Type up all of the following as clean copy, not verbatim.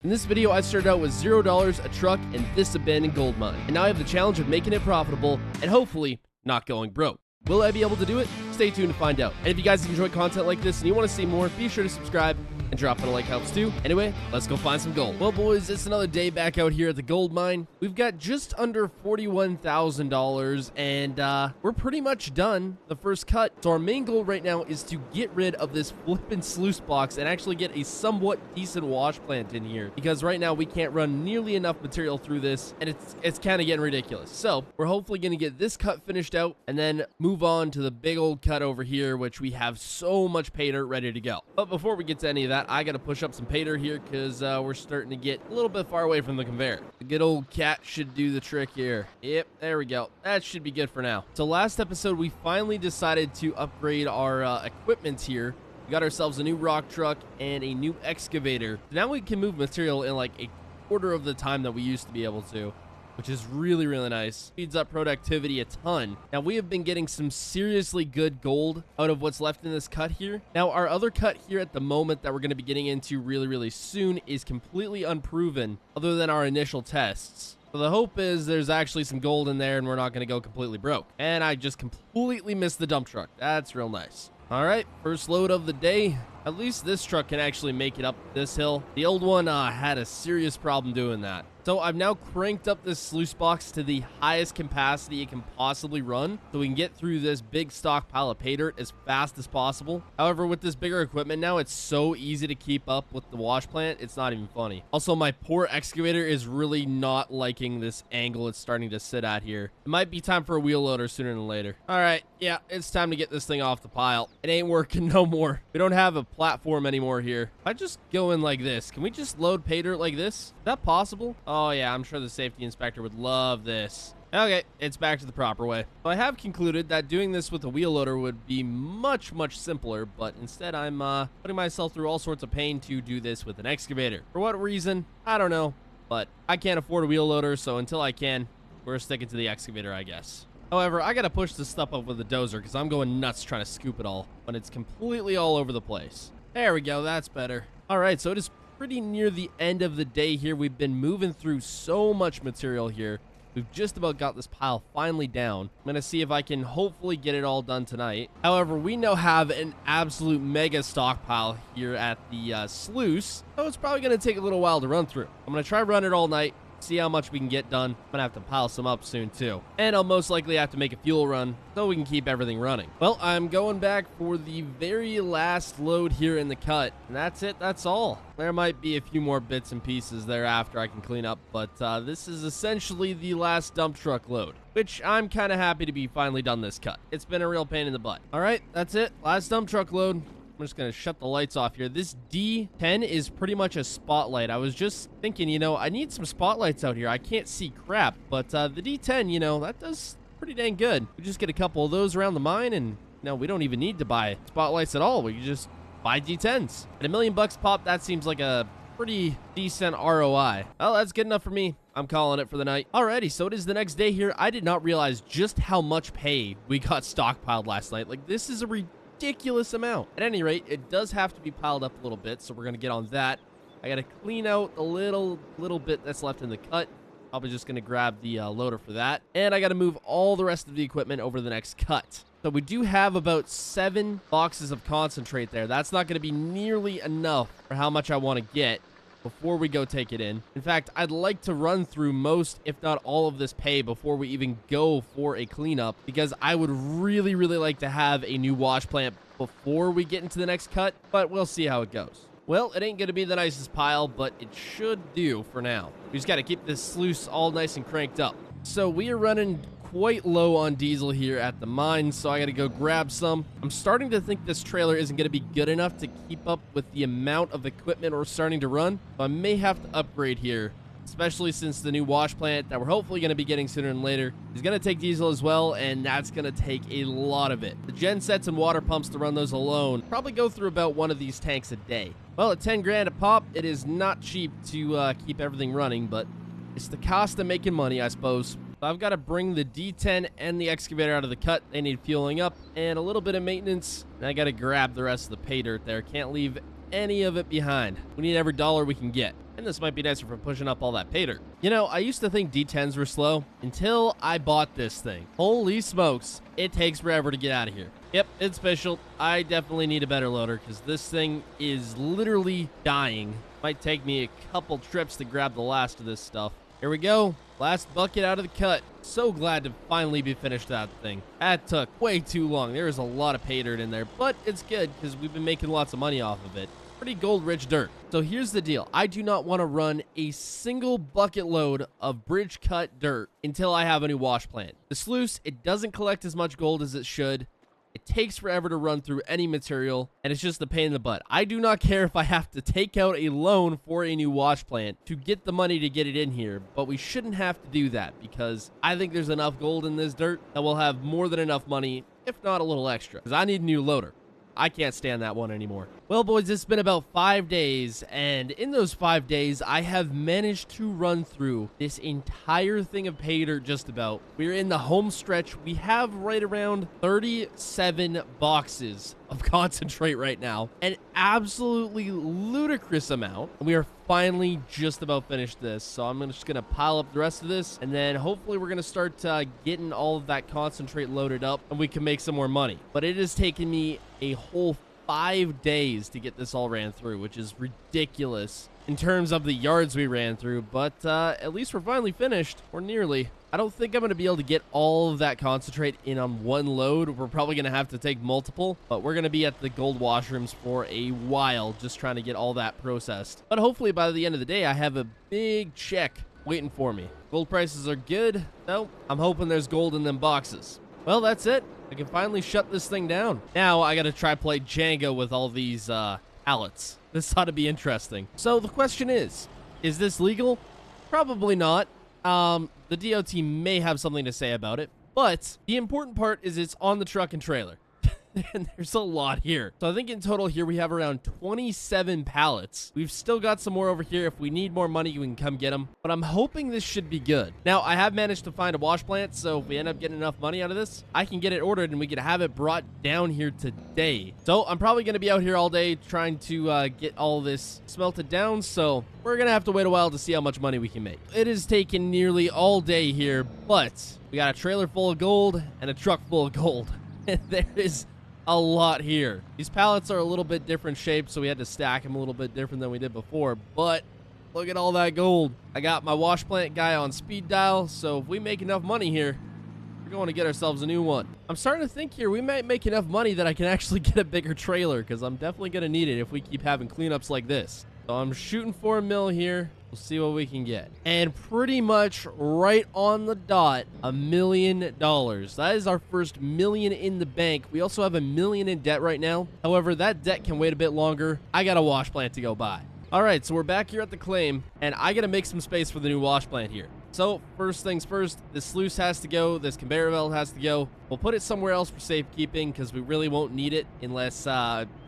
In this video, I started out with $0, a truck, and this abandoned gold mine. And now I have the challenge of making it profitable and hopefully not going broke. Will I be able to do it? Stay tuned to find out. And if you guys enjoy content like this and you want to see more, be sure to subscribe and dropping a like helps too. Anyway, let's go find some gold. Well, boys, it's another day back out here at the gold mine. We've got just under $41,000 and we're pretty much done the first cut. So our main goal right now is to get rid of this flippin' sluice box and actually get a somewhat decent wash plant in here, because right now we can't run nearly enough material through this and it's kind of getting ridiculous. So we're hopefully going to get this cut finished out and then move on to the big old cut over here, which we have so much pay dirt ready to go. But before we get to any of that, I got to push up some pay dirt here because we're starting to get a little bit far away from the conveyor. The good old cat should do the trick here. Yep, there we go. That should be good for now. So last episode, we finally decided to upgrade our equipment here. We got ourselves a new rock truck and a new excavator. Now we can move material in like a quarter of the time that we used to be able to, which is really, really nice. Speeds up productivity a ton. Now, we have been getting some seriously good gold out of what's left in this cut here. Now, our other cut here at the moment that we're going to be getting into really, really soon is completely unproven other than our initial tests. So the hope is there's actually some gold in there and we're not going to go completely broke. And I just completely missed the dump truck. That's real nice. All right, first load of the day. At least this truck can actually make it up this hill. The old one had a serious problem doing that. So I've now cranked up this sluice box to the highest capacity it can possibly run so we can get through this big stockpile of pay dirt as fast as possible. However, with this bigger equipment now, it's so easy to keep up with the wash plant. It's not even funny. Also, my poor excavator is really not liking this angle it's starting to sit at here. It might be time for a wheel loader sooner than later. All right, yeah, it's time to get this thing off the pile. It ain't working no more. We don't have a platform anymore here. If I just go in like this, can we just load pay dirt like this? Is that possible? Oh yeah, I'm sure the safety inspector would love this. Okay, it's back to the proper way. So I have concluded that doing this with a wheel loader would be much, much simpler, but instead I'm putting myself through all sorts of pain to do this with an excavator. For what reason? I don't know, but I can't afford a wheel loader, so until I can, we're sticking to the excavator, I guess. However, I gotta push this stuff up with a dozer because I'm going nuts trying to scoop it all when it's completely all over the place. There we go, that's better. All right, so it is pretty near the end of the day here. We've been moving through so much material here. We've just about got this pile finally down. I'm gonna see if I can hopefully get it all done tonight. However, we now have an absolute mega stockpile here at the sluice, so it's probably gonna take a little while to run through. I'm gonna try run it all night, see how much we can get done. I'm gonna have to pile some up soon too, and I'll most likely have to make a fuel run so we can keep everything running. Well, I'm going back for the very last load here in the cut, and that's it. That's all. There might be a few more bits and pieces thereafter I can clean up, but this is essentially the last dump truck load, which I'm kind of happy to be finally done this cut. It's been a real pain in the butt. All right, that's it. Last dump truck load. I'm just going to shut the lights off here. This D10 is pretty much a spotlight. I was just thinking, you know, I need some spotlights out here. I can't see crap, but the D10, you know, that does pretty dang good. We just get a couple of those around the mine, and no, we don't even need to buy spotlights at all. We can just buy D10s. At $1 million pop, that seems like a pretty decent ROI. Well, that's good enough for me. I'm calling it for the night. Alrighty, so it is the next day here. I did not realize just how much pay we got stockpiled last night. Like, this is a ridiculous amount. At any rate, it does have to be piled up a little bit, so we're gonna get on that. I gotta clean out the little bit that's left in the cut. Probably just gonna grab the loader for that, and I gotta move all the rest of the equipment over the next cut. So we do have about 7 boxes of concentrate there. That's not gonna be nearly enough for how much I want to get before we go take it in. In fact, I'd like to run through most, if not all of this pay before we even go for a cleanup, because I would really, really like to have a new wash plant before we get into the next cut, but we'll see how it goes. Well, it ain't gonna be the nicest pile, but it should do for now. We just gotta keep this sluice all nice and cranked up. So we are running quite low on diesel here at the mine, so I gotta go grab some. I'm starting to think this trailer isn't gonna be good enough to keep up with the amount of equipment we're starting to run, so I may have to upgrade here, especially since the new wash plant that we're hopefully gonna be getting sooner than later is gonna take diesel as well, and that's gonna take a lot of it. The gen sets and water pumps to run those alone probably go through about one of these tanks a day. Well, at 10 grand a pop, it is not cheap to keep everything running, but it's the cost of making money, I suppose. So I've got to bring the D10 and the excavator out of the cut. They need fueling up and a little bit of maintenance. And I got to grab the rest of the pay dirt there. Can't leave any of it behind. We need every dollar we can get. And this might be nicer for pushing up all that pay dirt. You know, I used to think D10s were slow until I bought this thing. Holy smokes, it takes forever to get out of here. Yep, it's official. I definitely need a better loader because this thing is literally dying. Might take me a couple trips to grab the last of this stuff. Here we go. Last bucket out of the cut. So glad to finally be finished that thing. That took way too long. There is a lot of pay dirt in there, but it's good because we've been making lots of money off of it. Pretty gold-rich dirt. So here's the deal. I do not want to run a single bucket load of bridge cut dirt until I have a new wash plant. The sluice, it doesn't collect as much gold as it should. It takes forever to run through any material, and it's just a pain in the butt. I do not care if I have to take out a loan for a new wash plant to get the money to get it in here, but we shouldn't have to do that because I think there's enough gold in this dirt that we'll have more than enough money, if not a little extra, because I need a new loader. I can't stand that one anymore. Well, boys, it's been about 5 days, and in those 5 days, I have managed to run through this entire thing of pay dirt just about. We're in the home stretch. We have right around 37 boxes of concentrate right now, an absolutely ludicrous amount. And we are finally just about finished this, so I'm just gonna pile up the rest of this, and then hopefully we're gonna start getting all of that concentrate loaded up, and we can make some more money. But it has taken me a whole 5 days to get this all ran through, which is ridiculous in terms of the yards we ran through, but at least we're finally finished, or nearly. I don't think I'm going to be able to get all of that concentrate in on one load. We're probably going to have to take multiple, but we're going to be at the gold washrooms for a while just trying to get all that processed. But hopefully by the end of the day, I have a big check waiting for me. Gold prices are good. No, I'm hoping there's gold in them boxes. Well, that's it. I can finally shut this thing down. Now I got to try play Jenga with all these pallets. This ought to be interesting. So the question is this legal? Probably not. The DOT may have something to say about it, but the important part is it's on the truck and trailer. And there's a lot here. So I think in total here we have around 27 pallets. We've still got some more over here. If we need more money, we can come get them. But I'm hoping this should be good. Now, I have managed to find a wash plant, so if we end up getting enough money out of this, I can get it ordered and we can have it brought down here today. So I'm probably going to be out here all day trying to get all this smelted down. So we're going to have to wait a while to see how much money we can make. It has taken nearly all day here, but we got a trailer full of gold and a truck full of gold. There is a lot here. These pallets are a little bit different shaped, so we had to stack them a little bit different than we did before, but look at all that gold. I got my wash plant guy on speed dial, so if we make enough money here, we're going to get ourselves a new one. I'm starting to think here we might make enough money that I can actually get a bigger trailer, because I'm definitely going to need it if we keep having cleanups like this. So I'm shooting for $1 million here. We'll see what we can get. And pretty much right on the dot, $1 million. That is our first $1 million in the bank. We also have $1 million in debt right now. However, that debt can wait a bit longer. I got a wash plant to go buy. All right, so we're back here at the claim, and I got to make some space for the new wash plant here. So first things first, this sluice has to go. This conveyor belt has to go. We'll put it somewhere else for safekeeping because we really won't need it unless,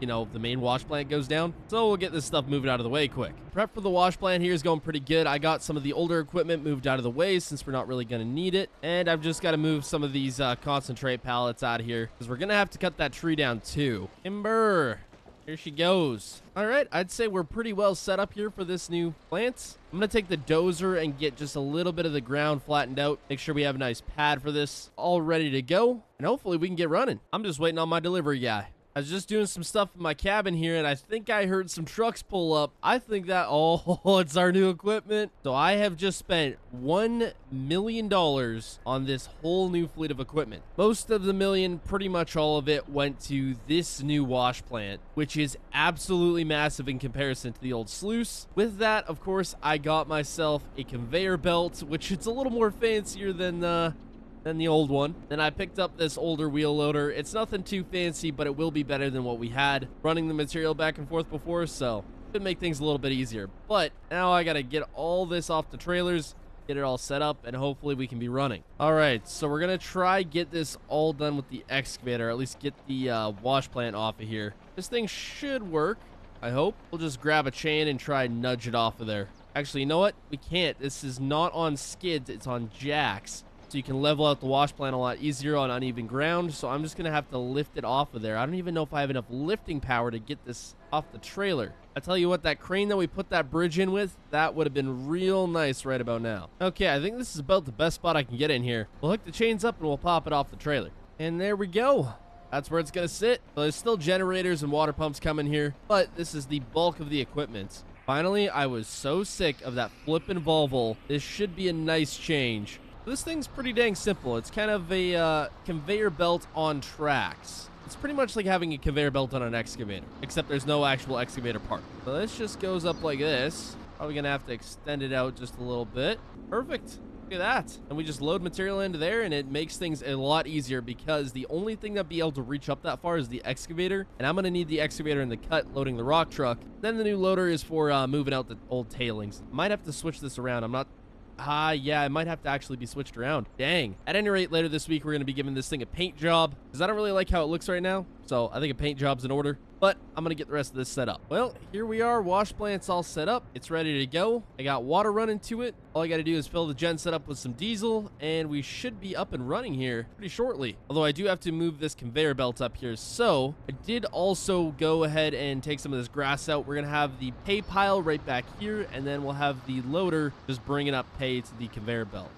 you know, the main wash plant goes down. So we'll get this stuff moved out of the way quick. Prep for the wash plant here is going pretty good. I got some of the older equipment moved out of the way since we're not really going to need it. And I've just got to move some of these concentrate pallets out of here because we're going to have to cut that tree down too. Timber. Here she goes. All right, I'd say we're pretty well set up here for this new plant. I'm going to take the dozer and get just a little bit of the ground flattened out. Make sure we have a nice pad for this all ready to go. And hopefully we can get running. I'm just waiting on my delivery guy. I was just doing some stuff in my cabin here, and I think I heard some trucks pull up. I think that, oh, it's our new equipment. So I have just spent $1 million on this whole new fleet of equipment. Most of the million, pretty much all of it, went to this new wash plant, which is absolutely massive in comparison to the old sluice. With that, of course, I got myself a conveyor belt, which it's a little more fancier than the old one. Then I picked up this older wheel loader. It's nothing too fancy, but it will be better than what we had running the material back and forth before, so it make things a little bit easier. But now I gotta get all this off the trailers, get it all set up, and hopefully we can be running. All right, so we're gonna try get this all done with the excavator, or at least get the wash plant off of here. This thing should work, I hope. We'll just grab a chain and try and nudge it off of there. Actually, you know what? We can't. This is not on skids, it's on jacks. so you can level out the wash plant a lot easier on uneven ground. So I'm just gonna have to lift it off of there. I don't even know if I have enough lifting power to get this off the trailer. I tell you what, that crane that we put that bridge in with, that would have been real nice right about now. Okay, I think this is about the best spot I can get in here. We'll hook the chains up and we'll pop it off the trailer. And there we go. That's where it's gonna sit. So there's still generators and water pumps coming here, but this is the bulk of the equipment. Finally, I was so sick of that flippin' Volvo. This should be a nice change. This thing's pretty dang simple. It's kind of a conveyor belt on tracks. It's pretty much like having a conveyor belt on an excavator, except there's no actual excavator part. So this just goes up like this. Probably gonna have to extend it out just a little bit. Perfect. Look at that. And we just load material into there, and it makes things a lot easier because the only thing that'd be able to reach up that far is the excavator. And I'm gonna need the excavator in the cut loading the rock truck. Then the new loader is for moving out the old tailings. Might have to switch this around. I'm not... yeah, it might have to actually be switched around. Dang. At any rate, later this week, we're going to be giving this thing a paint job because I don't really like how it looks right now. So I think a paint job's in order, but I'm going to get the rest of this set up. Well, here we are. Wash plant's all set up. It's ready to go. I got water running to it. All I got to do is fill the gen set up with some diesel, and we should be up and running here pretty shortly. Although I do have to move this conveyor belt up here. So I did also go ahead and take some of this grass out. We're going to have the pay pile right back here, and then we'll have the loader just bringing up pay to the conveyor belt.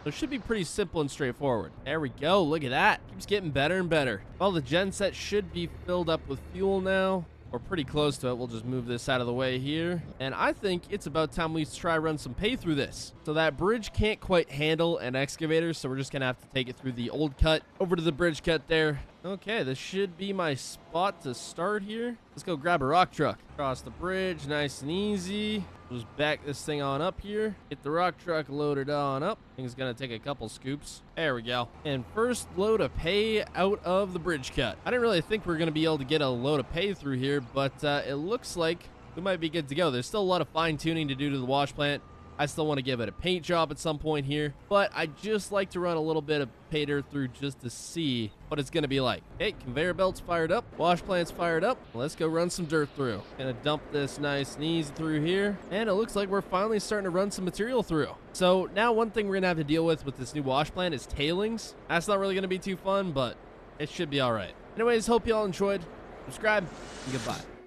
So it should be pretty simple and straightforward. There we go. Look at that. Keeps getting better and better. Well, the gen set should be filled up with fuel now. We're pretty close to it. We'll just move this out of the way here. And I think it's about time we try run some pay through this. So that bridge can't quite handle an excavator, so we're just going to have to take it through the old cut over to the bridge cut there. Okay, this should be my spot to start here. Let's go grab a rock truck. Cross the bridge, nice and easy. We'll just back this thing on up here. Get the rock truck loaded on up. I think it's going to take a couple scoops. There we go. And first load of pay out of the bridge cut. I didn't really think we were going to be able to get a load of pay through here, but it looks like we might be good to go. There's still a lot of fine tuning to do to the wash plant. I still want to give it a paint job at some point here, but I just like to run a little bit of pay dirt through just to see what it's going to be like. Okay, conveyor belt's fired up, wash plant's fired up. Let's go run some dirt through. Gonna dump this nice and easy through here, and it looks like we're finally starting to run some material through. So now one thing we're gonna have to deal with this new wash plant is tailings. That's not really gonna be too fun, but it should be all right. Anyways, hope y'all enjoyed. Subscribe, and goodbye.